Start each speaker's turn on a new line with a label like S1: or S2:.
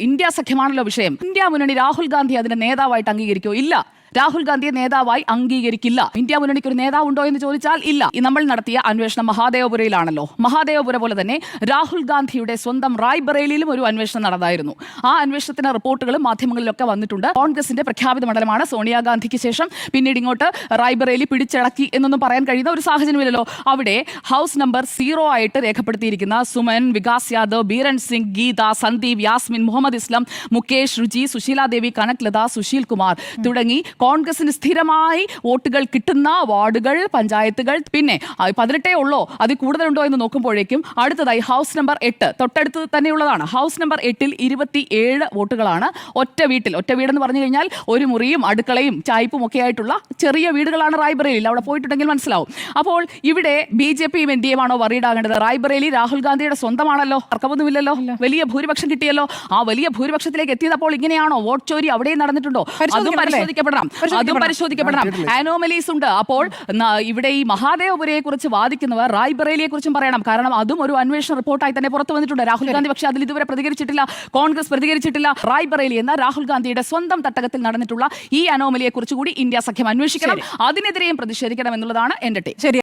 S1: India സഖ്യമാണല്ലോ വിഷയം. India മുന്നണി രാഹുൽ ഗാന്ധി അതിന്റെ നേതാവായിട്ട് അംഗീകരിക്കോ? ഇല്ല. രാഹുൽ ഗാന്ധിയെ നേതാവായി അംഗീകരിക്കില്ല. ഇന്ത്യ മുന്നണിക്ക് ഒരു നേതാവ് ഉണ്ടോ എന്ന് ചോദിച്ചാൽ ഇല്ല. നമ്മൾ നടത്തിയ അന്വേഷണം മഹാദേവപുരയിലാണല്ലോ. മഹാദേവപുര പോലെ തന്നെ രാഹുൽ ഗാന്ധിയുടെ സ്വന്തം റായ്ബറേലിയിലും ഒരു അന്വേഷണം നടന്നായിരുന്നു. ആ അന്വേഷണത്തിന്റെ റിപ്പോർട്ടുകളും മാധ്യമങ്ങളിലൊക്കെ വന്നിട്ടുണ്ട്. കോൺഗ്രസിന്റെ പ്രഖ്യാപിത മണ്ഡലമാണ്. സോണിയാഗാന്ധിക്ക് ശേഷം പിന്നീട് ഇങ്ങോട്ട് റായ്ബറേലി പിടിച്ചടക്കി എന്നൊന്നും പറയാൻ കഴിയുന്ന ഒരു സാഹചര്യമില്ലല്ലോ. അവിടെ ഹൗസ് നമ്പർ 0 ആയിട്ട് രേഖപ്പെടുത്തിയിരിക്കുന്ന സുമൻ, വികാസ് യാദവ്, ബീരൻ സിംഗ്, ഗീത, സന്ദീപ്, യാസ്മിൻ, മുഹമ്മദ് ഇസ്ലാം, മുകേഷ്, രുചി, സുശീലാദേവി, കനക് ലത, സുശീൽ കുമാർ തുടങ്ങി കോൺഗ്രസിന് സ്ഥിരമായി വോട്ടുകൾ കിട്ടുന്ന വാർഡുകൾ, പഞ്ചായത്തുകൾ, പിന്നെ 18 ഉള്ളോ അതിൽ കൂടുതലുണ്ടോ എന്ന് നോക്കുമ്പോഴേക്കും അടുത്തതായി ഹൗസ് നമ്പർ 8 തൊട്ടടുത്ത് തന്നെയുള്ളതാണ്. House number 8-ൽ 27 വോട്ടുകളാണ്. ഒറ്റ വീടെന്ന് പറഞ്ഞു കഴിഞ്ഞാൽ ഒരു മുറിയും അടുക്കളയും ചായ്പും ഒക്കെ ആയിട്ടുള്ള ചെറിയ വീടുകളാണ് റായ്ബറേലിയിൽ. അവിടെ പോയിട്ടുണ്ടെങ്കിൽ മനസ്സിലാവും. അപ്പോൾ ഇവിടെ BJPയും NDAയും ആണോ വറീഡാകേണ്ടത്? റായ്ബറേലി രാഹുൽ ഗാന്ധിയുടെ സ്വന്തമാണല്ലോ, തർക്കമൊന്നുമില്ലല്ലോ. വലിയ ഭൂരിപക്ഷം കിട്ടിയല്ലോ. ആ വലിയ ഭൂരിപക്ഷത്തിലേക്ക് എത്തിയതപ്പോൾ ഇങ്ങനെയാണോ? വോട്ട് ചോരി അവിടെയും നടന്നിട്ടുണ്ടോ? അതും പരിശോധിക്കപ്പെടണം. അനോമലീസ് ഉണ്ട്. അപ്പോൾ ഇവിടെ ഈ മഹാദേവപുരയെ കുറിച്ച് വാദിക്കുന്നവർ റായ്ബറേലിയെ കുറിച്ചും പറയണം. കാരണം അതും ഒരു അന്വേഷണ റിപ്പോർട്ടായി തന്നെ പുറത്തു വന്നിട്ടുണ്ട്. രാഹുൽ ഗാന്ധി പക്ഷേ അതിൽ ഇതുവരെ പ്രതികരിച്ചിട്ടില്ല. കോൺഗ്രസ് പ്രതികരിച്ചിട്ടില്ല. റായ്ബറേലി എന്ന രാഹുൽ ഗാന്ധിയുടെ സ്വന്തം തട്ടകത്തിൽ നടന്നിട്ടുള്ള ഈ അനോമലിയെ കുറിച്ച് കൂടി ഇന്ത്യ സഖ്യം അന്വേഷിക്കണം. അതിനെതിരെയും പ്രതിഷേധിക്കണം എന്നുള്ളതാണ് എന്റെ ടേക്ക്.